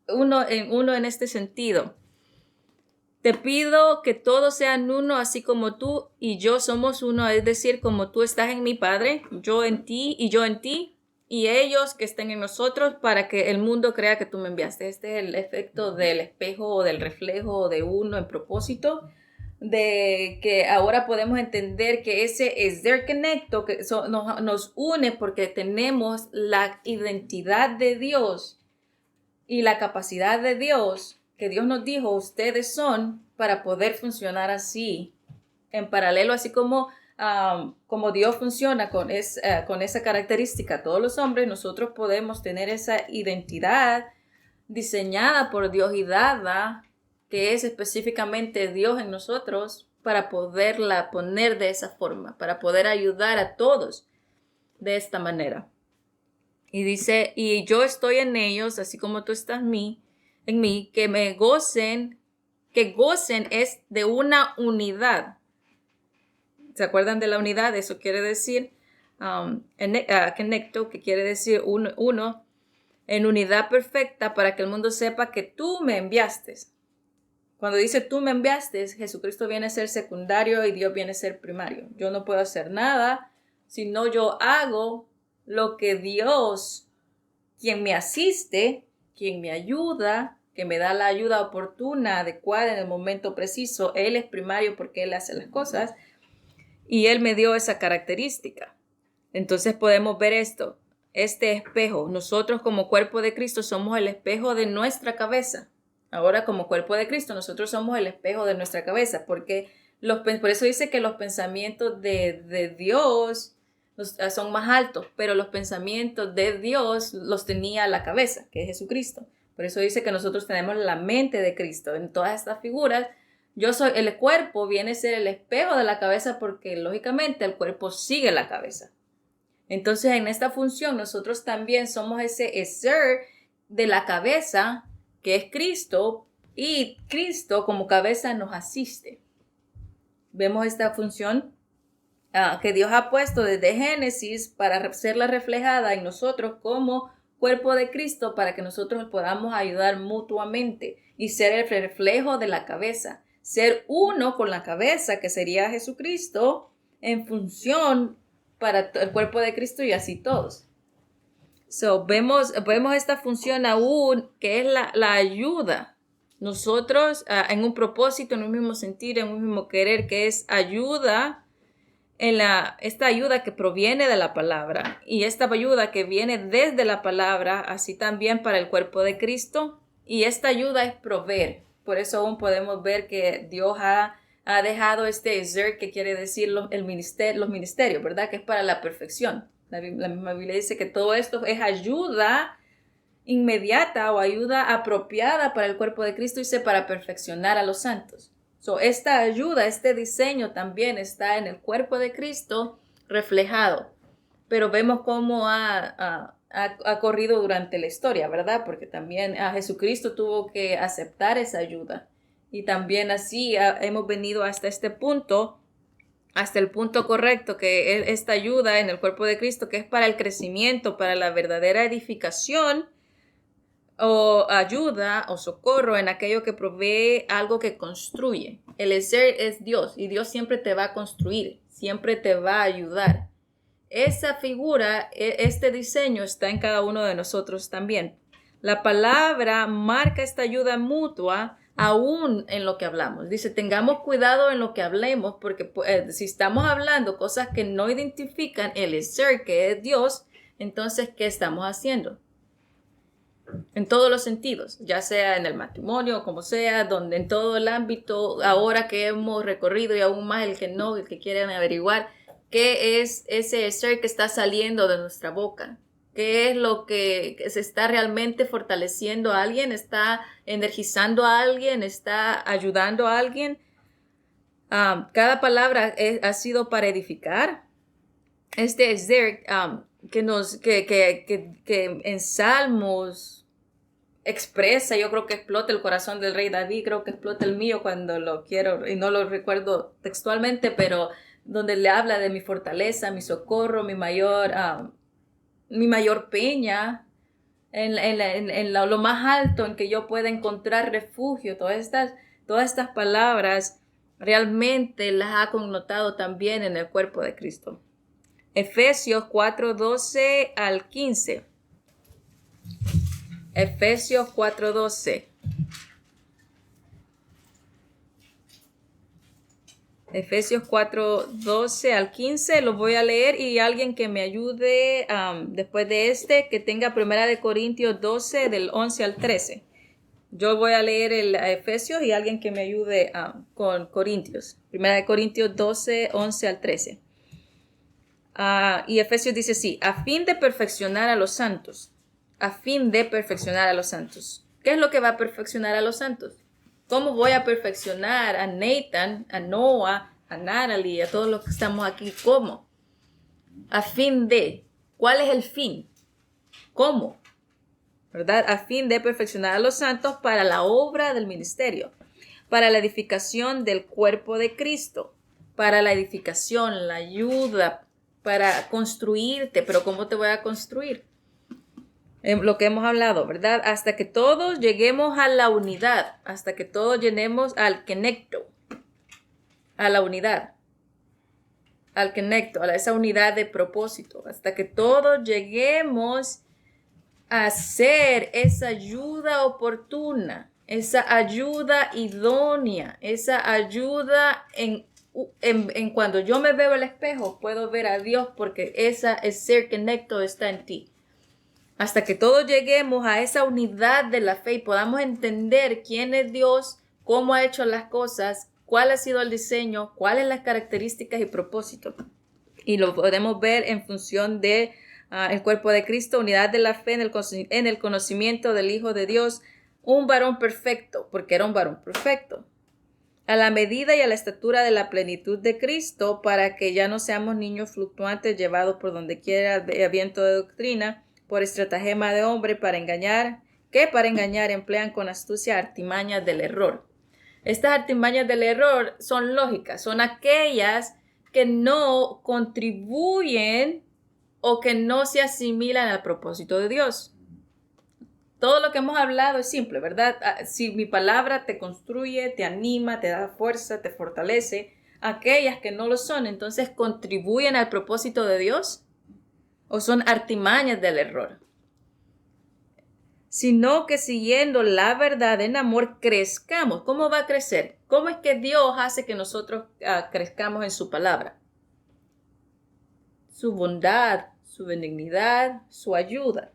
[SPEAKER 1] Uno en este sentido. Te pido que todos sean uno, así como tú y yo somos uno, es decir, como tú estás en mi Padre, yo en ti y yo en ti, y ellos que estén en nosotros, para que el mundo crea que tú me enviaste. Este es el efecto del espejo o del reflejo de uno en propósito, de que ahora podemos entender que ese es their conecto, que nos une porque tenemos la identidad de Dios y la capacidad de Dios, que Dios nos dijo, ustedes son, para poder funcionar así, en paralelo, así como Dios funciona con esa característica. Todos los hombres, nosotros podemos tener esa identidad diseñada por Dios y dada, que es específicamente Dios en nosotros, para poderla poner de esa forma, para poder ayudar a todos de esta manera. Y dice, y yo estoy en ellos, así como tú estás en mí, que gocen es de una unidad. ¿Se acuerdan de la unidad? Eso quiere decir, conecto, que quiere decir uno, en unidad perfecta, para que el mundo sepa que tú me enviaste. Cuando dice tú me enviaste, Jesucristo viene a ser secundario y Dios viene a ser primario. Yo no puedo hacer nada, sino yo hago lo que Dios, quien me asiste, quien me ayuda, que me da la ayuda oportuna, adecuada en el momento preciso. Él es primario porque Él hace las cosas y Él me dio esa característica. Entonces podemos ver este espejo. Nosotros como cuerpo de Cristo somos el espejo de nuestra cabeza. Ahora como cuerpo de Cristo nosotros somos el espejo de nuestra cabeza, porque por eso dice que los pensamientos de Dios son más altos, pero los pensamientos de Dios los tenía la cabeza, que es Jesucristo. Por eso dice que nosotros tenemos la mente de Cristo. En todas estas figuras, el cuerpo viene a ser el espejo de la cabeza, porque lógicamente el cuerpo sigue la cabeza. Entonces en esta función nosotros también somos ese ser de la cabeza, que es Cristo, y Cristo como cabeza nos asiste. Vemos esta función que Dios ha puesto desde Génesis para serla reflejada en nosotros como cuerpo de Cristo, para que nosotros podamos ayudar mutuamente y ser el reflejo de la cabeza, ser uno con la cabeza, que sería Jesucristo, en función para el cuerpo de Cristo y así todos. Vemos esta función aún, que es la ayuda. Nosotros en un propósito, en un mismo sentir, en un mismo querer, que es ayuda, esta ayuda que proviene de la palabra, y esta ayuda que viene desde la palabra, así también para el cuerpo de Cristo. Y esta ayuda es proveer. Por eso aún podemos ver que Dios ha dejado este ser, que quiere decir los ministerios, ¿verdad? Que es para la perfección. La misma Biblia dice que todo esto es ayuda inmediata o ayuda apropiada para el cuerpo de Cristo, dice, para perfeccionar a los santos. Esta ayuda, este diseño también está en el cuerpo de Cristo reflejado. Pero vemos cómo ha corrido durante la historia, ¿verdad? Porque también Jesucristo tuvo que aceptar esa ayuda. Y también así hemos venido hasta este punto, hasta el punto correcto, que es esta ayuda en el cuerpo de Cristo, que es para el crecimiento, para la verdadera edificación, o ayuda o socorro en aquello que provee algo que construye. El ser es Dios, y Dios siempre te va a construir, siempre te va a ayudar. Esa figura, este diseño está en cada uno de nosotros también. La palabra marca esta ayuda mutua aún en lo que hablamos. Dice, tengamos cuidado en lo que hablemos, porque si estamos hablando cosas que no identifican el ser, que es Dios, entonces, ¿qué estamos haciendo? En todos los sentidos, ya sea en el matrimonio, como sea, donde en todo el ámbito, ahora que hemos recorrido y aún más el que no, el que quieren averiguar, ¿qué es ese ser que está saliendo de nuestra boca? ¿Qué es lo que se está realmente fortaleciendo a alguien? ¿Está energizando a alguien? ¿Está ayudando a alguien? Cada palabra ha sido para edificar. Este es que en Salmos expresa, yo creo que explota el corazón del rey David, creo que explota el mío cuando lo quiero, y no lo recuerdo textualmente, pero donde le habla de mi fortaleza, mi socorro, mi mayor peña, lo más alto en que yo pueda encontrar refugio. Todas estas palabras realmente las ha connotado también en el cuerpo de Cristo. Efesios 4:12 al 15. Efesios 4:12. Efesios 4:12 al 15, lo voy a leer y alguien que me ayude después de que tenga 1 Corintios 12 del 11 al 13. Yo voy a leer el Efesios y alguien que me ayude con Corintios. 1 Corintios 12, 11 al 13. Y Efesios dice así, a fin de perfeccionar a los santos. A fin de perfeccionar a los santos. ¿Qué es lo que va a perfeccionar a los santos? ¿Cómo voy a perfeccionar a Nathan, a Noah, a Natalie, a todos los que estamos aquí? ¿Cómo? A fin de. ¿Cuál es el fin? ¿Cómo? ¿Verdad? A fin de perfeccionar a los santos para la obra del ministerio, para la edificación del cuerpo de Cristo, para la edificación, la ayuda, para construirte. Pero ¿cómo te voy a construir? Lo que hemos hablado, ¿verdad? Hasta que todos lleguemos a la unidad, hasta que todos llenemos al conecto, a la unidad, al conecto, a esa unidad de propósito, hasta que todos lleguemos a ser esa ayuda oportuna, esa ayuda idónea, esa ayuda en cuando yo me veo al espejo, puedo ver a Dios porque ese ser conecto está en ti. Hasta que todos lleguemos a esa unidad de la fe y podamos entender quién es Dios, cómo ha hecho las cosas, cuál ha sido el diseño, cuáles las características y propósitos. Y lo podemos ver en función de el cuerpo de Cristo, unidad de la fe en el conocimiento del Hijo de Dios, un varón perfecto, porque era un varón perfecto, a la medida y a la estatura de la plenitud de Cristo, para que ya no seamos niños fluctuantes llevados por donde quiera de viento de doctrina, por estratagema de hombre para engañar emplean con astucia artimañas del error. Estas artimañas del error son lógicas, son aquellas que no contribuyen o que no se asimilan al propósito de Dios. Todo lo que hemos hablado es simple, ¿verdad? Si mi palabra te construye, te anima, te da fuerza, te fortalece, aquellas que no lo son, entonces contribuyen al propósito de Dios. ¿O son artimañas del error? Sino que siguiendo la verdad en amor crezcamos. ¿Cómo va a crecer? ¿Cómo es que Dios hace que nosotros crezcamos en su palabra? Su bondad, su benignidad, su ayuda.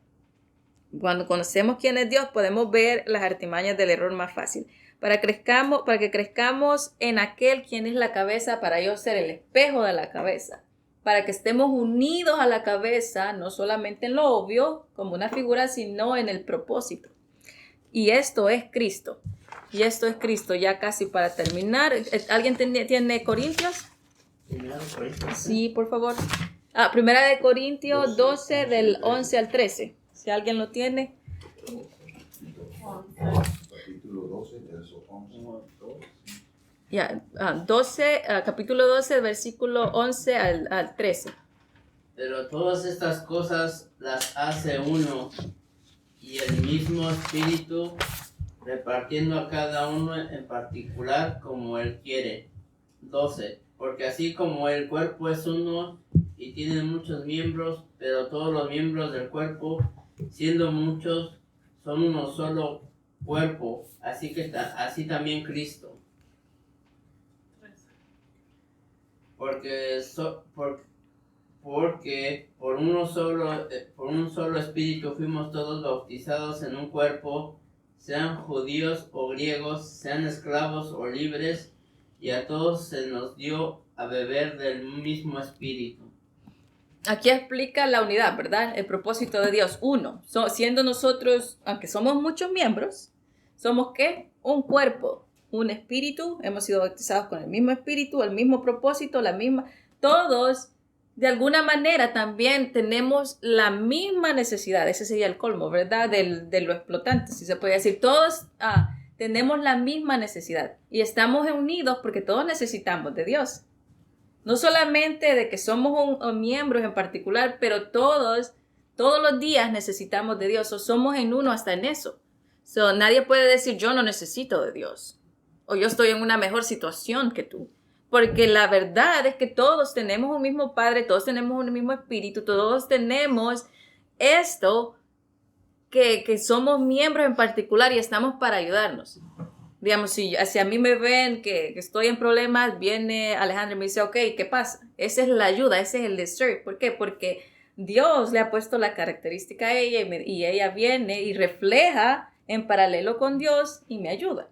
[SPEAKER 1] Cuando conocemos quién es Dios, podemos ver las artimañas del error más fácil. Para que crezcamos en aquel quien es la cabeza, para yo ser el espejo de la cabeza. Para que estemos unidos a la cabeza, no solamente en lo obvio, como una figura, sino en el propósito. Y esto es Cristo. Y esto es Cristo, ya casi para terminar. ¿Alguien tiene Corintios? Sí, por favor. 1 Corintios 12 del 11 al 13. Si alguien lo tiene.
[SPEAKER 2] Capítulo 12, verso 11.
[SPEAKER 1] Capítulo 12, versículo 11 al 13.
[SPEAKER 3] Pero todas estas cosas las hace uno y el mismo Espíritu, repartiendo a cada uno en particular como Él quiere. 12. Porque así como el cuerpo es uno y tiene muchos miembros, pero todos los miembros del cuerpo, siendo muchos, son uno solo cuerpo, así también Cristo. Porque por un solo espíritu fuimos todos bautizados en un cuerpo, sean judíos o griegos, sean esclavos o libres, y a todos se nos dio a beber del mismo espíritu.
[SPEAKER 1] Aquí explica la unidad, ¿verdad? El propósito de Dios. Uno, siendo nosotros, aunque somos muchos miembros, somos ¿qué? Un cuerpo, un espíritu, hemos sido bautizados con el mismo espíritu, el mismo propósito, la misma, todos de alguna manera también tenemos la misma necesidad, ese sería el colmo, ¿verdad? De lo explotante, si se puede decir, todos tenemos la misma necesidad y estamos unidos porque todos necesitamos de Dios. No solamente de que somos un miembros en particular, pero todos los días necesitamos de Dios, o somos en uno hasta en eso. Nadie puede decir yo no necesito de Dios, o yo estoy en una mejor situación que tú. Porque la verdad es que todos tenemos un mismo Padre, todos tenemos un mismo Espíritu, todos tenemos esto que somos miembros en particular y estamos para ayudarnos. Digamos, si a mí me ven que estoy en problemas, viene Alejandra y me dice, ok, ¿qué pasa? Esa es la ayuda, ese es el desert. ¿Por qué? Porque Dios le ha puesto la característica a ella y ella viene y refleja en paralelo con Dios y me ayuda.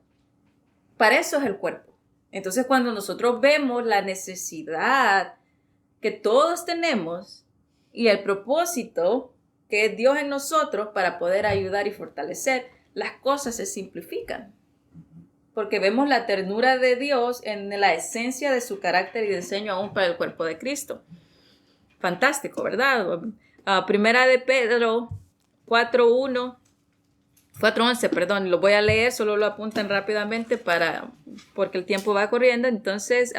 [SPEAKER 1] Para eso es el cuerpo. Entonces, cuando nosotros vemos la necesidad que todos tenemos y el propósito que es Dios en nosotros para poder ayudar y fortalecer, las cosas se simplifican. Porque vemos la ternura de Dios en la esencia de su carácter y diseño aún para el cuerpo de Cristo. Fantástico, ¿verdad? Primera de Pedro 4:11, perdón, lo voy a leer, solo lo apuntan rápidamente porque el tiempo va corriendo. Entonces,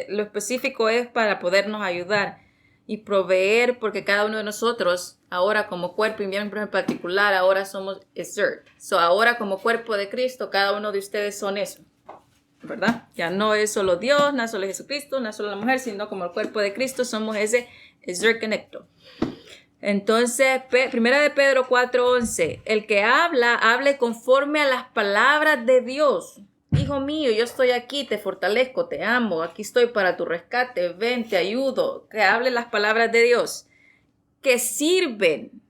[SPEAKER 1] lo específico es para podernos ayudar y proveer, porque cada uno de nosotros, ahora como cuerpo y miembros en particular, ahora somos exert. Ahora como cuerpo de Cristo, cada uno de ustedes son eso, ¿verdad? Ya no es solo Dios, no es solo Jesucristo, no es solo la mujer, sino como el cuerpo de Cristo somos ese exert conecto. Entonces, primera de Pedro 4:11, el que hable conforme a las palabras de Dios. Hijo mío, yo estoy aquí, te fortalezco, te amo, aquí estoy para tu rescate, ven, te ayudo. Que hable las palabras de Dios, que sirven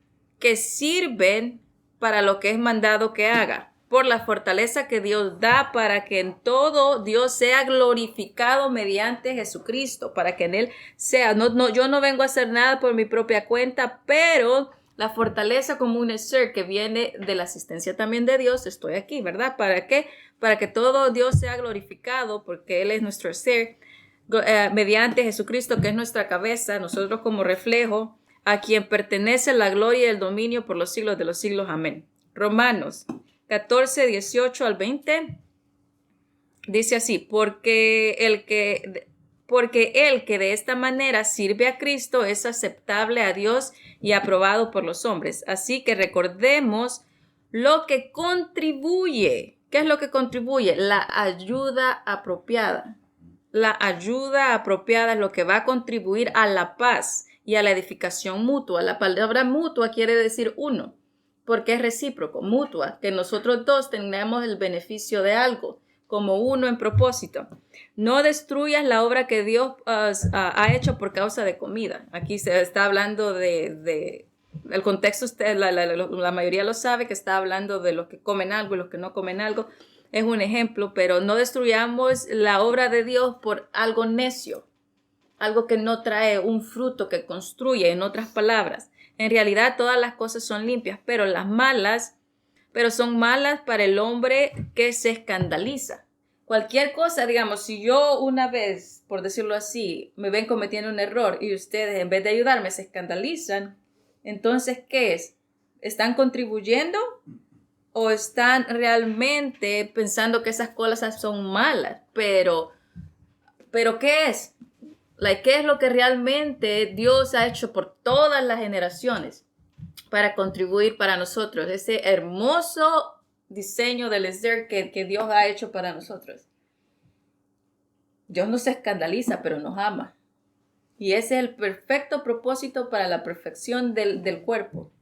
[SPEAKER 1] para lo que es mandado que haga, por la fortaleza que Dios da para que en todo Dios sea glorificado mediante Jesucristo, para que en Él sea, yo no vengo a hacer nada por mi propia cuenta, pero la fortaleza como un ser que viene de la asistencia también de Dios, estoy aquí, ¿verdad? ¿Para qué? Para que todo Dios sea glorificado, porque Él es nuestro ser, mediante Jesucristo, que es nuestra cabeza, nosotros como reflejo, a quien pertenece la gloria y el dominio por los siglos de los siglos. Amén. Romanos 14:18-20 dice así, porque el que de esta manera sirve a Cristo es aceptable a Dios y aprobado por los hombres. Así que recordemos lo que contribuye. ¿Qué es lo que contribuye? La ayuda apropiada. La ayuda apropiada es lo que va a contribuir a la paz y a la edificación mutua. La palabra mutua quiere decir uno, porque es recíproco, mutua, que nosotros dos tengamos el beneficio de algo, como uno en propósito. No destruyas la obra que Dios ha hecho por causa de comida. Aquí se está hablando el contexto, la mayoría lo sabe, que está hablando de los que comen algo y los que no comen algo. Es un ejemplo, pero no destruyamos la obra de Dios por algo necio, algo que no trae un fruto que construye, en otras palabras. En realidad todas las cosas son limpias, pero son malas para el hombre que se escandaliza. Cualquier cosa, digamos, si yo una vez, por decirlo así, me ven cometiendo un error y ustedes en vez de ayudarme se escandalizan, entonces, ¿qué es? ¿Están contribuyendo o están realmente pensando que esas cosas son malas? Pero ¿qué es? ¿Qué es lo que realmente Dios ha hecho por todas las generaciones para contribuir para nosotros? Ese hermoso diseño del ser que Dios ha hecho para nosotros. Dios no se escandaliza, pero nos ama. Y ese es el perfecto propósito para la perfección del cuerpo.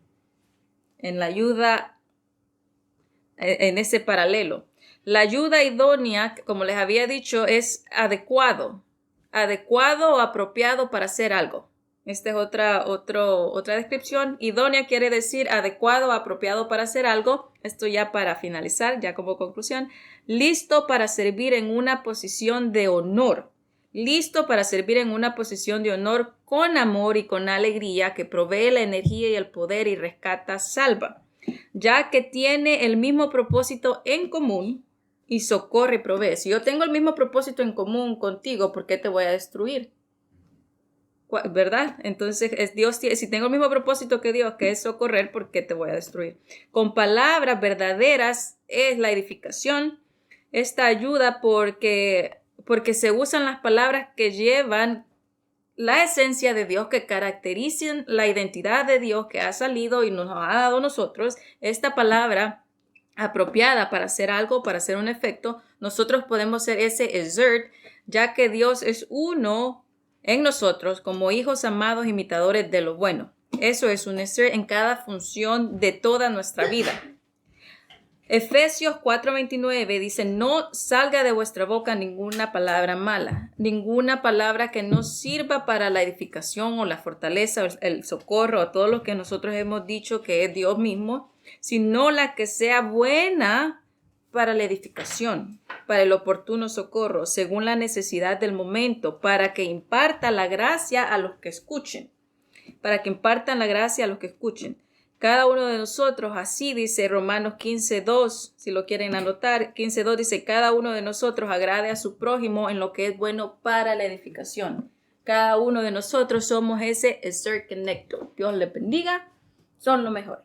[SPEAKER 1] En la ayuda en ese paralelo. La ayuda idónea, como les había dicho, es adecuado o apropiado para hacer algo. Esta es otra descripción. Idónea quiere decir adecuado o apropiado para hacer algo. Esto ya para finalizar, ya como conclusión. Listo para servir en una posición de honor. Listo para servir en una posición de honor con amor y con alegría, que provee la energía y el poder y rescata, salva, ya que tiene el mismo propósito en común y socorre y provee. Si yo tengo el mismo propósito en común contigo, ¿por qué te voy a destruir? ¿Verdad? Entonces es Dios, si tengo el mismo propósito que Dios, que es socorrer, ¿por qué te voy a destruir? Con palabras verdaderas es la edificación. Esta ayuda porque se usan las palabras que llevan la esencia de Dios, que caracterizan la identidad de Dios que ha salido y nos ha dado a nosotros. Esta palabra apropiada para hacer algo, para hacer un efecto, nosotros podemos ser ese exert, ya que Dios es uno en nosotros como hijos amados imitadores de lo bueno. Eso es un exert en cada función de toda nuestra vida. Efesios 4:29 dice, no salga de vuestra boca ninguna palabra mala, ninguna palabra que no sirva para la edificación o la fortaleza, el socorro, o todo lo que nosotros hemos dicho que es Dios mismo, sino la que sea buena para la edificación, para el oportuno socorro, según la necesidad del momento, para que imparta la gracia a los que escuchen, para que impartan la gracia a los que escuchen. Cada uno de nosotros, así dice Romanos 15:2, si lo quieren anotar, 15:2 dice, cada uno de nosotros agrade a su prójimo en lo que es bueno para la edificación. Cada uno de nosotros somos ese exert connector. Dios les bendiga, son lo mejor.